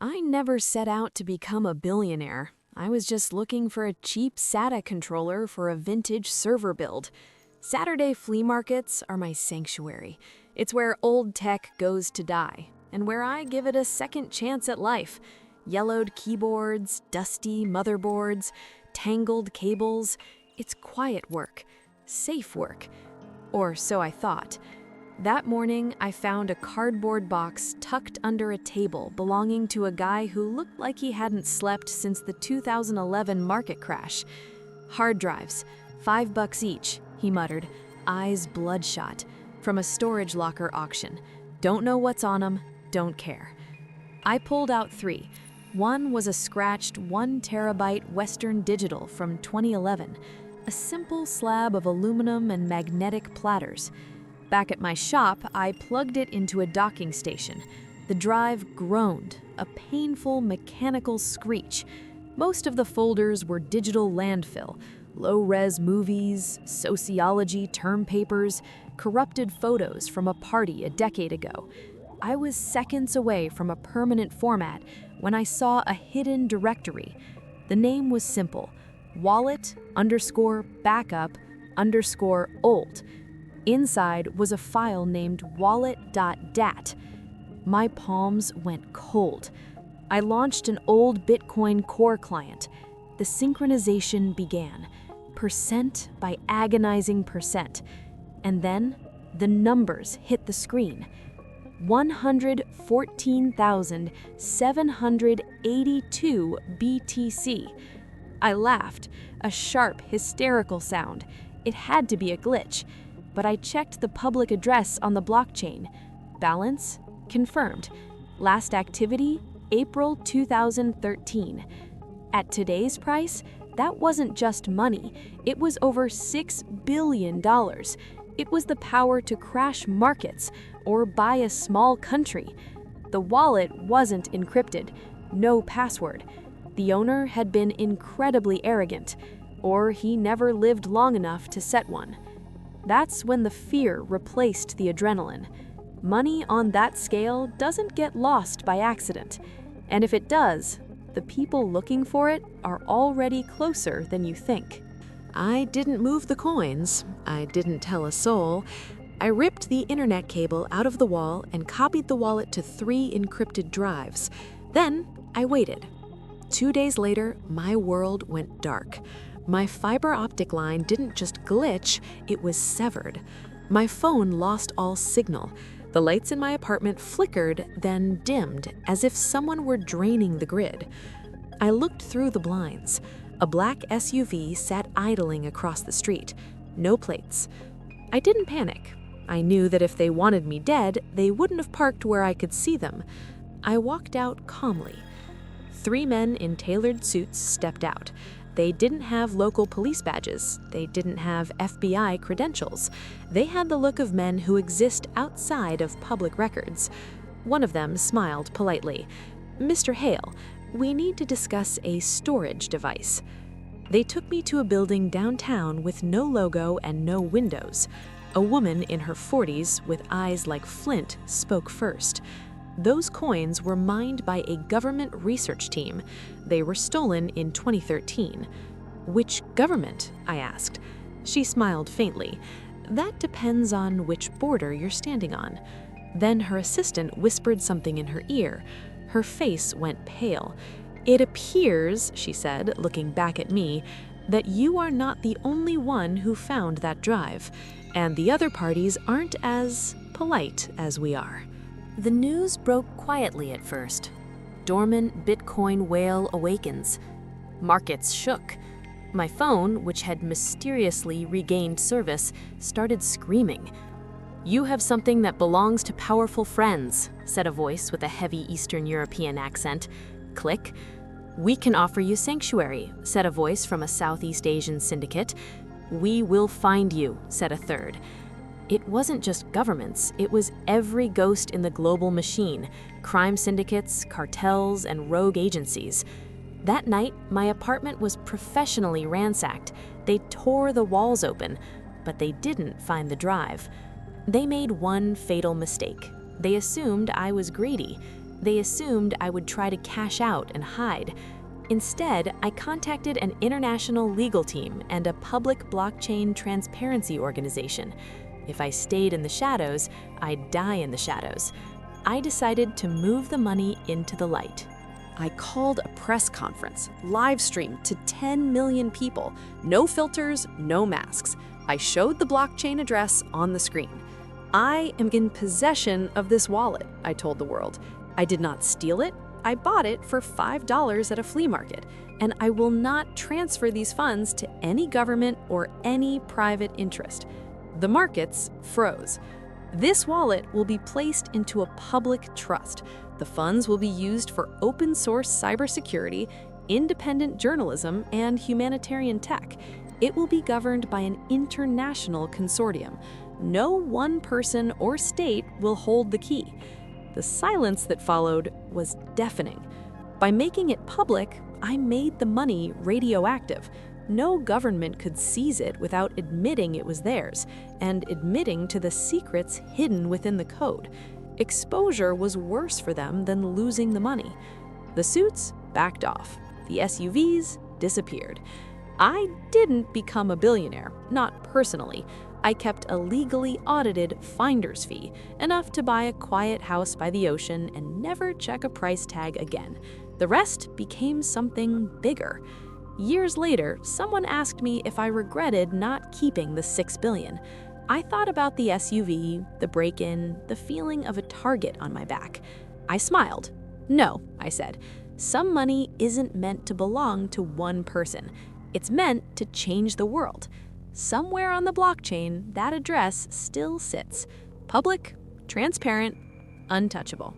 I never set out to become a billionaire. I was just looking for a cheap SATA controller for a vintage server build. Saturday flea markets are my sanctuary. It's where old tech goes to die, and where I give it a second chance at life. Yellowed keyboards, dusty motherboards, tangled cables. It's quiet work, safe work. Or so I thought. That morning, I found a cardboard box tucked under a table belonging to a guy who looked like he hadn't slept since the 2011 market crash. Hard drives, $5 each, he muttered, eyes bloodshot, from a storage locker auction. Don't know what's on them, don't care. I pulled out 3. One was a scratched 1 terabyte Western Digital from 2011, a simple slab of aluminum and magnetic platters. Back at my shop, I plugged it into a docking station. The drive groaned, a painful mechanical screech. Most of the folders were digital landfill, low-res movies, sociology term papers, corrupted photos from a party a decade ago. I was seconds away from a permanent format when I saw a hidden directory. The name was simple: wallet_backup_old. Inside was a file named wallet.dat. My palms went cold. I launched an old Bitcoin Core client. The synchronization began, percent by agonizing percent. And then the numbers hit the screen. 114,782 BTC. I laughed, a sharp, hysterical sound. It had to be a glitch. But I checked the public address on the blockchain. Balance? Confirmed. Last activity? April 2013. At today's price, that wasn't just money. It was over $6 billion. It was the power to crash markets or buy a small country. The wallet wasn't encrypted. No password. The owner had been incredibly arrogant, or he never lived long enough to set one. That's when the fear replaced the adrenaline. Money on that scale doesn't get lost by accident. And if it does, the people looking for it are already closer than you think. I didn't move the coins. I didn't tell a soul. I ripped the internet cable out of the wall and copied the wallet to 3 encrypted drives. Then I waited. 2 days later, my world went dark. My fiber optic line didn't just glitch, it was severed. My phone lost all signal. The lights in my apartment flickered, then dimmed, as if someone were draining the grid. I looked through the blinds. A black SUV sat idling across the street. No plates. I didn't panic. I knew that if they wanted me dead, they wouldn't have parked where I could see them. I walked out calmly. 3 men in tailored suits stepped out. They didn't have local police badges. They didn't have FBI credentials. They had the look of men who exist outside of public records. One of them smiled politely. "Mr. Hale, we need to discuss a storage device." They took me to a building downtown with no logo and no windows. A woman in her 40s with eyes like flint spoke first. Those coins were mined by a government research team. They were stolen in 2013. "Which government?" I asked. She smiled faintly. "That depends on which border you're standing on." Then her assistant whispered something in her ear. Her face went pale. "It appears," she said, looking back at me, "that you are not the only one who found that drive, and the other parties aren't as polite as we are." The news broke quietly at first. Dormant Bitcoin whale awakens. Markets shook. My phone, which had mysteriously regained service, started screaming. "You have something that belongs to powerful friends," said a voice with a heavy Eastern European accent. Click. "We can offer you sanctuary," said a voice from a Southeast Asian syndicate. "We will find you," said a third. It wasn't just governments, it was every ghost in the global machine, crime syndicates, cartels, and rogue agencies. That night, my apartment was professionally ransacked. They tore the walls open, but they didn't find the drive. They made one fatal mistake. They assumed I was greedy. They assumed I would try to cash out and hide. Instead, I contacted an international legal team and a public blockchain transparency organization. If I stayed in the shadows, I'd die in the shadows. I decided to move the money into the light. I called a press conference, live streamed to 10 million people. No filters, no masks. I showed the blockchain address on the screen. I am in possession of this wallet, I told the world. I did not steal it. I bought it for $5 at a flea market, and I will not transfer these funds to any government or any private interest. The markets froze. This wallet will be placed into a public trust. The funds will be used for open source cybersecurity, independent journalism, and humanitarian tech. It will be governed by an international consortium. No one person or state will hold the key. The silence that followed was deafening. By making it public, I made the money radioactive. No government could seize it without admitting it was theirs and admitting to the secrets hidden within the code. Exposure was worse for them than losing the money. The suits backed off. The SUVs disappeared. I didn't become a billionaire, not personally. I kept a legally audited finder's fee, enough to buy a quiet house by the ocean and never check a price tag again. The rest became something bigger. Years later, someone asked me if I regretted not keeping the $6 billion. I thought about the SUV, the break-in, the feeling of a target on my back. I smiled. No, I said. Some money isn't meant to belong to one person. It's meant to change the world. Somewhere on the blockchain, that address still sits. Public, transparent, untouchable.